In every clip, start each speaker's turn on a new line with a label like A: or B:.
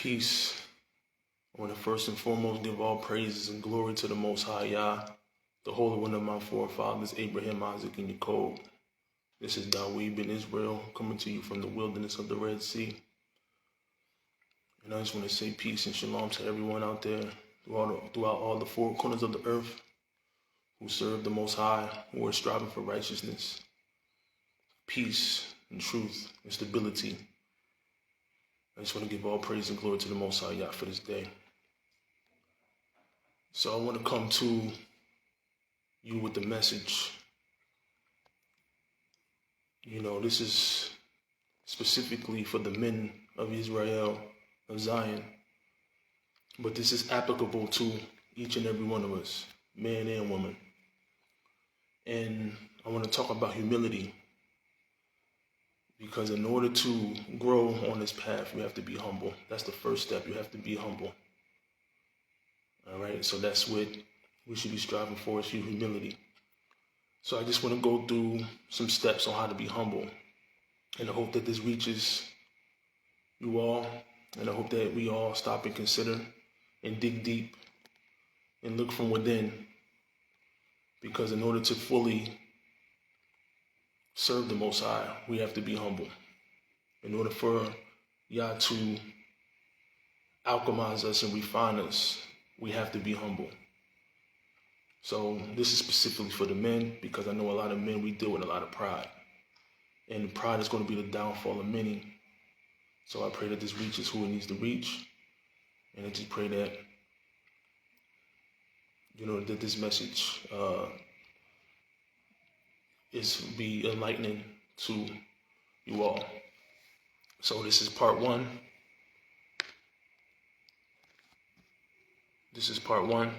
A: Peace. I want to first and foremost give all praises and glory to the Most High Yah, the Holy One of my forefathers, Abraham, Isaac, and Jacob. This is Dawid bin Israel coming to you from the wilderness of the Red Sea. And I just want to say peace and shalom to everyone out there throughout all the four corners of the earth who serve the Most High, who are striving for righteousness, peace, and truth, and stability. I just want to give all praise and glory to the Most High Yah for this day. So I want to come to you with the message. This is specifically for the men of Israel, of Zion, but this is applicable to each and every one of us, man and woman. And I want to talk about humility, because in order to grow on this path, you have to be humble. That's the first step. You have to be humble. All right, so that's what we should be striving for, is humility. So I just want to go through some steps on how to be humble, and I hope that this reaches you all, and I hope that we all stop and consider and dig deep and look from within, because in order to fully serve the Most High, we have to be humble. In order for Yah to alchemize us and refine us, we have to be humble. So this is specifically for the men, because I know a lot of men, we deal with a lot of pride. And pride is going to be the downfall of many. So I pray that this reaches who it needs to reach. And I just pray that, that this message be enlightening to you all. So this is part one. This is part one.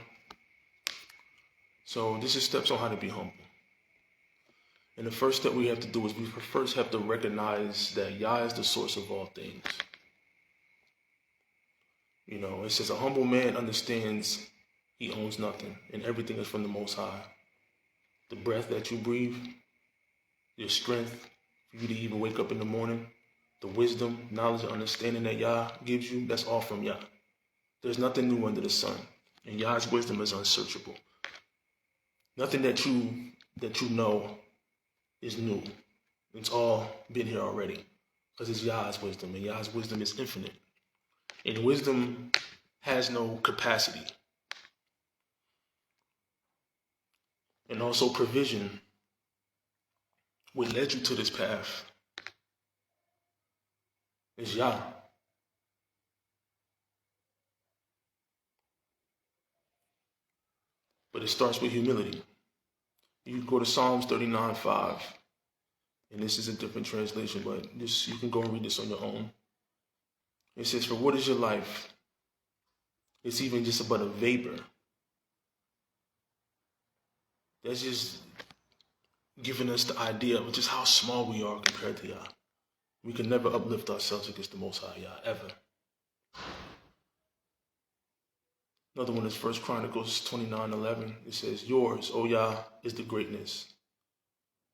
A: So this is steps on how to be humble. And the first step we have to do is we first have to recognize that Yah is the source of all things. It says a humble man understands he owns nothing, and everything is from the Most High. The breath that you breathe, your strength for you to even wake up in the morning, the wisdom, knowledge, and understanding that Yah gives you, that's all from Yah. There's nothing new under the sun, and Yah's wisdom is unsearchable. Nothing that you know is new. It's all been here already, because it's Yah's wisdom, and Yah's wisdom is infinite. And wisdom has no capacity. And also provision, what led you to this path, is Yah. But it starts with humility. You can go to Psalms 39:5, and this is a different translation, but you can go and read this on your own. It says, "For what is your life? It's even just but a vapor." That's just giving us the idea of just how small we are compared to Yah. We can never uplift ourselves against the Most High Yah, ever. Another one is 1 Chronicles 29:11. It says, "Yours, O Yah, is the greatness.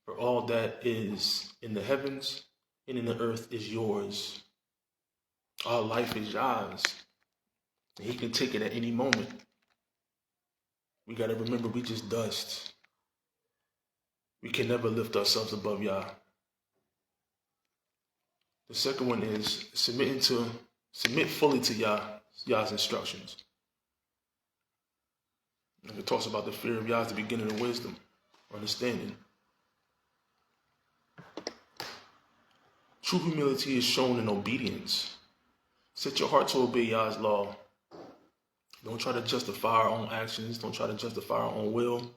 A: For all that is in the heavens and in the earth is yours." Our life is Yah's, and He can take it at any moment. We got to remember, we just dust. We can never lift ourselves above Yah. The second one is submit fully to Yah's instructions. And it talks about the fear of Yah as the beginning of wisdom, understanding. True humility is shown in obedience. Set your heart to obey Yah's law. Don't try to justify our own actions. Don't try to justify our own will.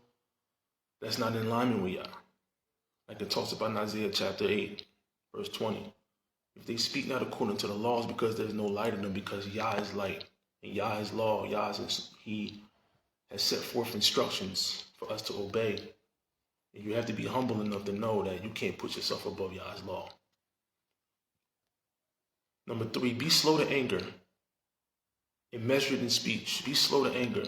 A: That's not in alignment with Yah. Like it talks about in Isaiah chapter 8, verse 20. If they speak not according to the laws, because there's no light in them, because Yah is light, and Yah is law, He has set forth instructions for us to obey. And you have to be humble enough to know that you can't put yourself above Yah's law. Number 3, be slow to anger and measured in speech. Be slow to anger.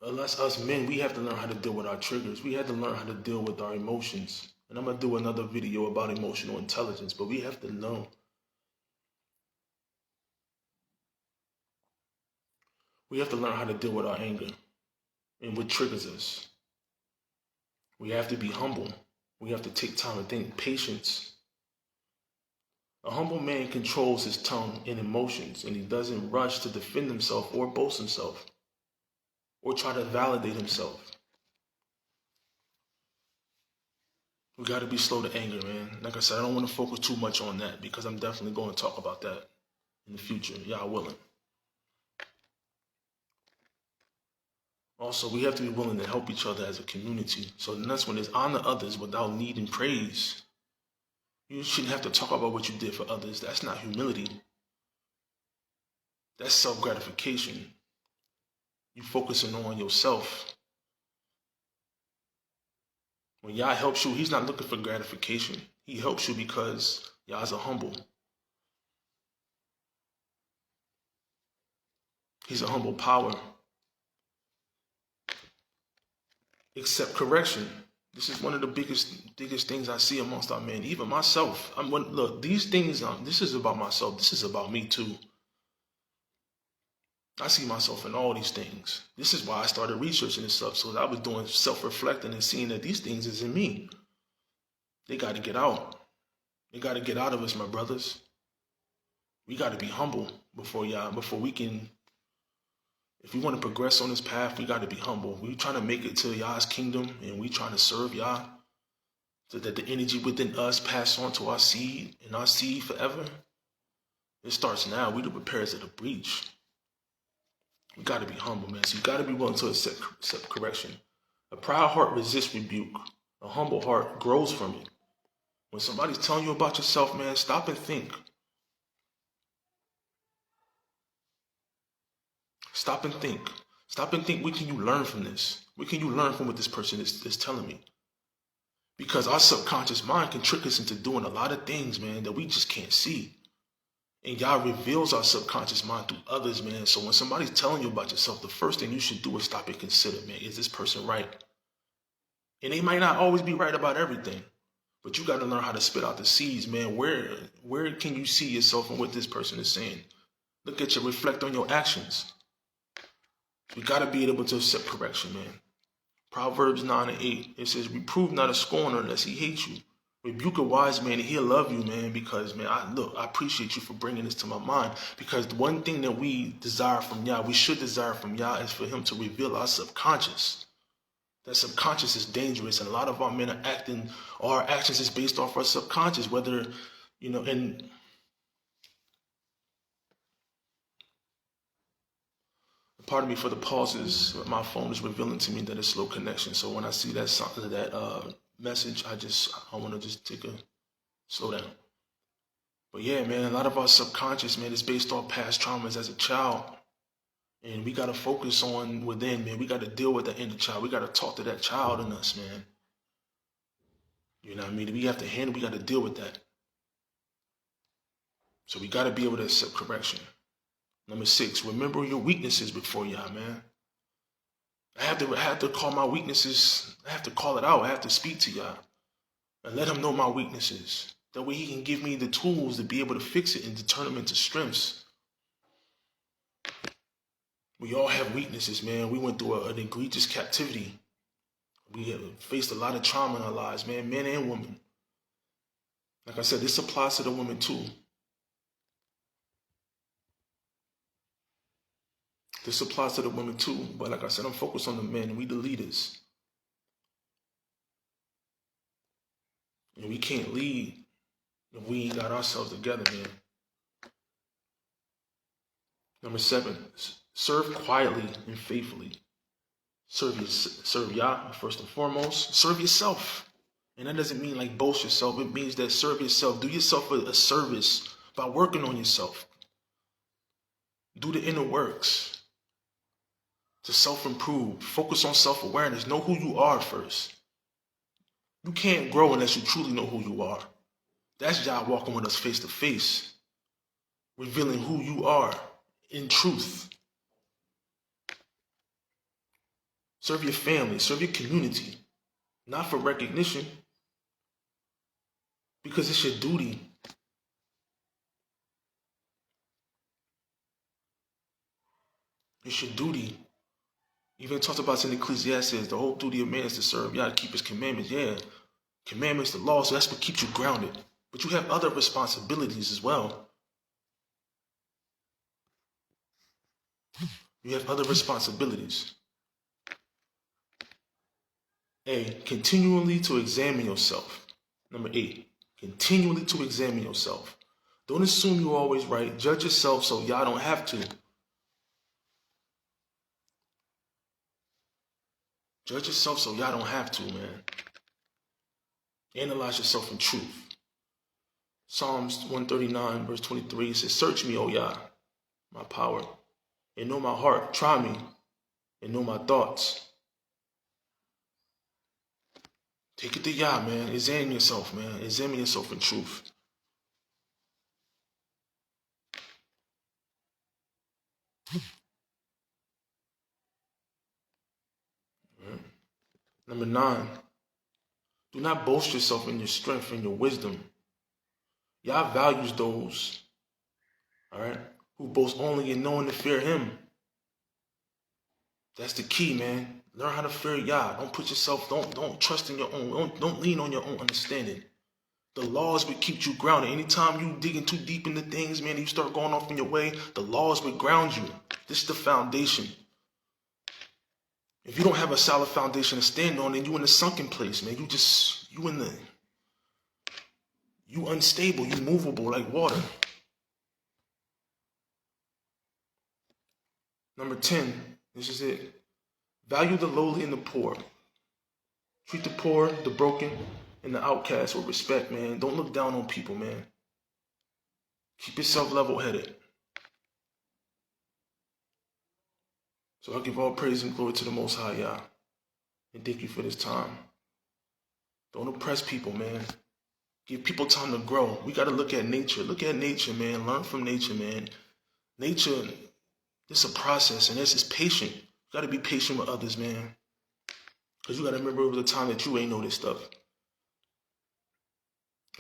A: Unless us men, we have to learn how to deal with our triggers. We have to learn how to deal with our emotions. And I'm going to do another video about emotional intelligence, but we have to know We have to learn how to deal with our anger and what triggers us. We have to be humble. We have to take time to think. Patience. A humble man controls his tongue and emotions, and he doesn't rush to defend himself or boast himself or try to validate himself. We got to be slow to anger, man. Like I said, I don't want to focus too much on that because I'm definitely going to talk about that in the future, y'all willing. Also, we have to be willing to help each other as a community. So the next one is honor others without needing praise. You shouldn't have to talk about what you did for others. That's not humility. That's self-gratification. You focusing on yourself. When Yah helps you, he's not looking for gratification. He helps you because Yah's a humble. He's a humble power. Accept correction. This is one of the biggest things I see amongst our men, even myself. Look, these things, this is about myself. This is about me too. I see myself in all these things. This is why I started researching this stuff. So I was doing self-reflecting and seeing that these things is in me. They got to get out. They got to get out of us, my brothers. We got to be humble before we can. If we want to progress on this path, we got to be humble. We trying to make it to Yah's kingdom, and we trying to serve Yah, so that the energy within us pass on to our seed and our seed forever. It starts now. We the preparers of the breach. We got to be humble, man. So you got to be willing to accept correction. A proud heart resists rebuke. A humble heart grows from it. When somebody's telling you about yourself, man, stop and think. Stop and think. Stop and think, what can you learn from this? What can you learn from what this person is telling me? Because our subconscious mind can trick us into doing a lot of things, man, that we just can't see. And Yah reveals our subconscious mind through others, man. So when somebody's telling you about yourself, the first thing you should do is stop and consider, man, is this person right? And they might not always be right about everything, but you got to learn how to spit out the seeds, man. Where can you see yourself in what this person is saying? Look at reflect on your actions. You got to be able to accept correction, man. Proverbs 9:8, it says, reprove not a scorner unless he hates you. Rebuke a wise man and he'll love you, man, because, man, I appreciate you for bringing this to my mind, because the one thing that we desire from Yah, we should desire from Yah, is for him to reveal our subconscious. That subconscious is dangerous, and a lot of our men are acting, or our actions is based off our subconscious, whether, and pardon me for the pauses. My phone is revealing to me that it's slow connection. So when I see that message, I want to just take a slow down. But yeah, man, a lot of our subconscious, man, is based off past traumas as a child. And we got to focus on within, man. We got to deal with the inner child. We got to talk to that child in us, man. You know what I mean? We got to deal with that. So we got to be able to accept correction. Number 6, remember your weaknesses before Yah, man. I have to call my weaknesses. I have to call it out. I have to speak to Yah and let him know my weaknesses. That way he can give me the tools to be able to fix it and to turn them into strengths. We all have weaknesses, man. We went through an egregious captivity. We have faced a lot of trauma in our lives, man, men and women. Like I said, this applies to the women too. This applies to the women too. But like I said, I'm focused on the men, and we the leaders. And we can't lead if we ain't got ourselves together, man. Number 7, serve quietly and faithfully. Serve Yah first and foremost. Serve yourself. And that doesn't mean like boast yourself. It means that serve yourself. Do yourself a service by working on yourself. Do the inner works to self-improve. Focus on self-awareness. Know who you are first. You can't grow unless you truly know who you are. That's Yah walking with us face to face, revealing who you are in truth. Serve your family, serve your community, not for recognition, because it's your duty. It's your duty. Even talks about in Ecclesiastes, the whole duty of man is to serve Yah, to keep his commandments. Yeah, commandments, the law, so that's what keeps you grounded. But you have other responsibilities as well. You have other responsibilities. A, continually to examine yourself. Number 8, continually to examine yourself. Don't assume you're always right. Judge yourself so y'all don't have to. Judge yourself so y'all don't have to, man. Analyze yourself in truth. Psalms 139, verse 23 says, search me, O Yah, my power, and know my heart. Try me and know my thoughts. Take it to Yah, man. Examine yourself, man. Examine yourself in truth. Right. Number 9, do not boast yourself in your strength and your wisdom. Yah values those, all right, who boast only in knowing to fear him. That's the key, man. Learn how to fear Yah. Don't put yourself, don't trust in your own, don't lean on your own understanding. The laws would keep you grounded. Anytime you digging too deep into things, man, you start going off in your way, the laws would ground you. This is the foundation. If you don't have a solid foundation to stand on, then you in a sunken place, man. You unstable, you movable like water. Number 10, this is it. Value the lowly and the poor. Treat the poor, the broken, and the outcast with respect, man. Don't look down on people, man. Keep yourself level-headed. So I give all praise and glory to the Most High, Yah. And thank you for this time. Don't oppress people, man. Give people time to grow. We got to look at nature. Look at nature, man. Learn from nature, man. Nature, it's a process, and it's patient. You got to be patient with others, man. Because you got to remember over the time that you ain't know this stuff.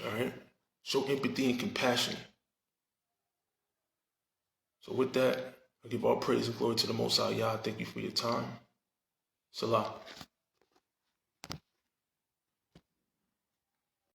A: All right? Show empathy and compassion. So with that, I give all praise and glory to the Most High, Yah. Thank you for your time. Salah.